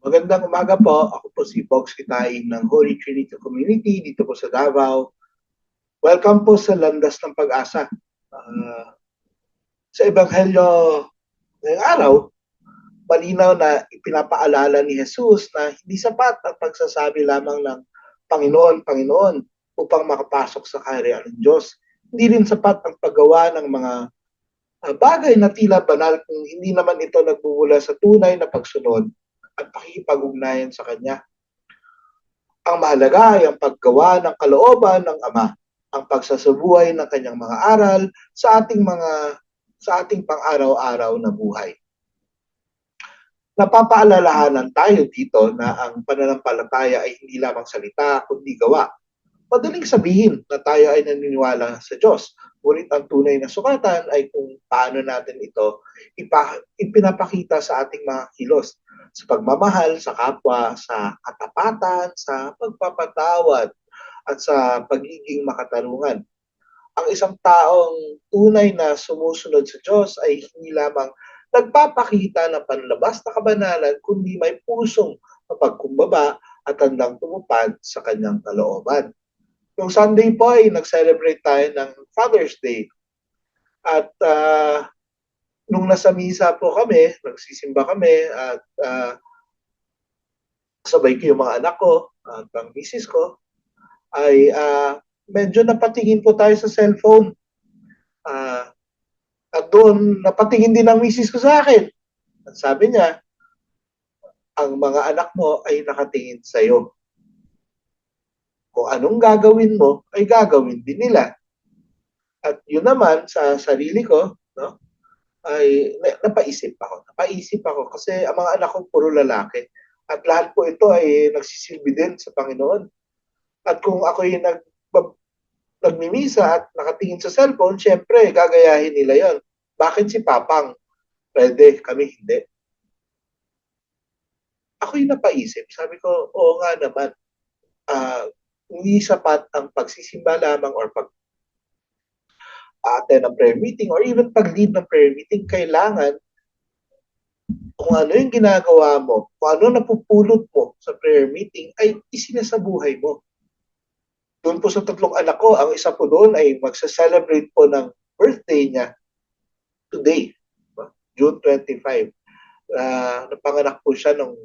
Magandang umaga po. Ako po si Box Kitain ng Holy Trinity Community dito po sa Davao. Welcome po sa Landas ng Pag-asa. Ah, sa Ebanghelyo ngayong araw, malinaw na ipinapaalala ni Jesus na hindi sapat ang pagsasabi lamang ng Panginoon, Panginoon upang makapasok sa kaharian ng Diyos. Hindi rin sapat ang paggawa ng mga bagay na tila banal kung hindi naman ito nagmumula sa tunay na pagsunod at pakikipag-ugnayan sa Kanya. Ang mahalaga ay ang paggawa ng kalooban ng Ama, ang pagsasabuhay ng kanyang mga aral sa ating pang-araw-araw na buhay. Napapaalalahanan tayo dito na ang pananampalataya ay hindi lamang salita kundi gawa. Madaling sabihin na tayo ay naniniwala sa Diyos, ngunit ang tunay na sukatan ay kung paano natin ito ipinapakita sa ating mga kilos, sa pagmamahal sa kapwa, sa katapatan, sa pagpapatawad, at sa pagiging makatarungan. Ang isang taong tunay na sumusunod sa Diyos ay hindi lamang nagpapakita ng panlabas na kabanalan, kundi may pusong mapagkumbaba at handang tumupad sa kanyang kalooban. Nung Sunday po ay nag-celebrate tayo ng Father's Day. At nung nasa misa po kami, nagsisimba kami at sabay ko yung mga anak ko at ang misis ko, ay medyo napatingin po tayo sa cellphone. At doon, napatingin din ang misis ko sa akin. At sabi niya, ang mga anak mo ay nakatingin sa'yo. Kung anong gagawin mo, ay gagawin din nila. At yun naman, sa sarili ko, no, ay napaisip ako kasi ang mga anak ko puro lalaki. At lahat po ito ay nagsisilbi din sa Panginoon. At kung ako yung nagmimisa at nakatingin sa cellphone, syempre, gagayahin nila yon. Bakit si Papang pwede, kami hindi? Ako yung napaisip. Sabi ko, oo nga naman, hindi sapat ang pagsisimba lamang or pag-attend ng prayer meeting or even pag-lead ng prayer meeting. Kailangan kung ano yung ginagawa mo, kung ano napupulot mo sa prayer meeting, ay isinasabuhay mo. Doon po sa tatlong anak ko, ang isa po doon ay magsa-celebrate po ng birthday niya today, June 25. Napanganak po siya noong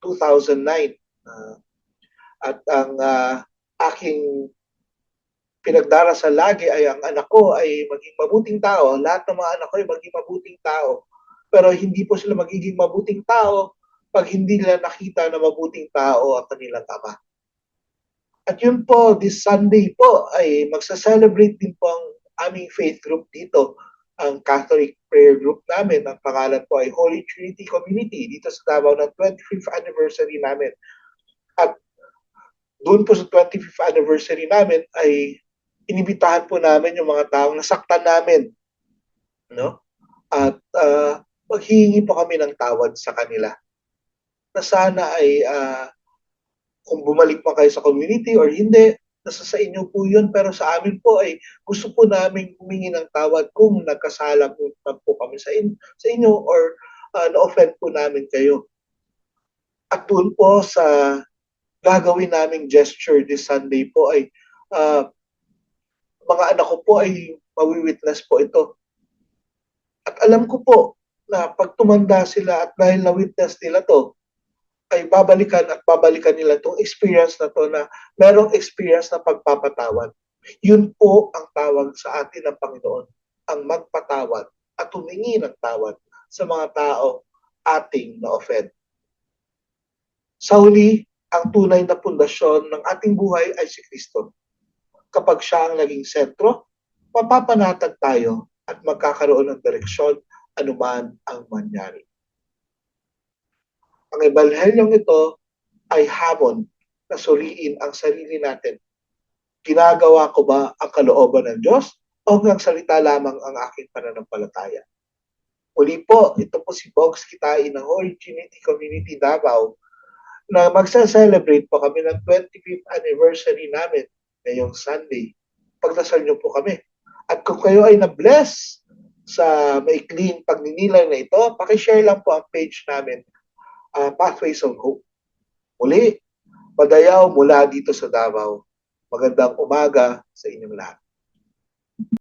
2009. At ang aking pinagdarasal lagi ay ang anak ko ay maging mabuting tao. Lahat ng mga anak ko ay maging mabuting tao. Pero hindi po sila magiging mabuting tao pag hindi nila nakita na mabuting tao ang kanilang ama. At yun po, this Sunday po ay magsa-celebrate din po ang aming faith group dito, ang Catholic prayer group namin. Ang pangalan po ay Holy Trinity Community dito sa Davao ng 25th anniversary namin. At doon po sa 25th anniversary namin ay inibitahan po namin yung mga taong nasaktan namin, no? At maghihingi po kami ng tawad sa kanila. Na sana ay kung bumalik pa kayo sa community or hindi, nasa sa inyo po yun. Pero sa amin po ay gusto po namin humingi ng tawad kung nagkasala po kami sa inyo or na-offend po namin kayo. At doon po sa gagawin naming gesture this Sunday po ay mga anak ko po ay mawi-witness po ito. At alam ko po na pag tumanda sila at dahil na-witness nila to, ay babalikan at babalikan nila itong experience na to na merong experience na pagpapatawad. Yun po ang tawag sa atin ng Panginoon, ang magpatawad at humingi ng tawad sa mga tao ating na-offend. Sa huli, ang tunay na pundasyon ng ating buhay ay si Kristo. Kapag siya ang naging sentro, mapapanatag tayo at magkakaroon ng direksyon anuman ang mangyari. Ang ebanghelyong ito ay hamon na suriin ang sarili natin. Ginagawa ko ba ang kalooban ng Diyos o hanggang salita lamang ang aking pananampalataya? Uli po, ito po si Bogs Kitain ng Holy Trinity Community Davao na magsa-celebrate po kami ng 25th anniversary namin ngayong Sunday. Pagdasal niyo po kami. At kung kayo ay na-bless sa maikling pagninilay na ito, pakishare lang po ang page namin Pathways of Hope. Muli, padayaw mula dito sa Davao. Magandang umaga sa inyong lahat.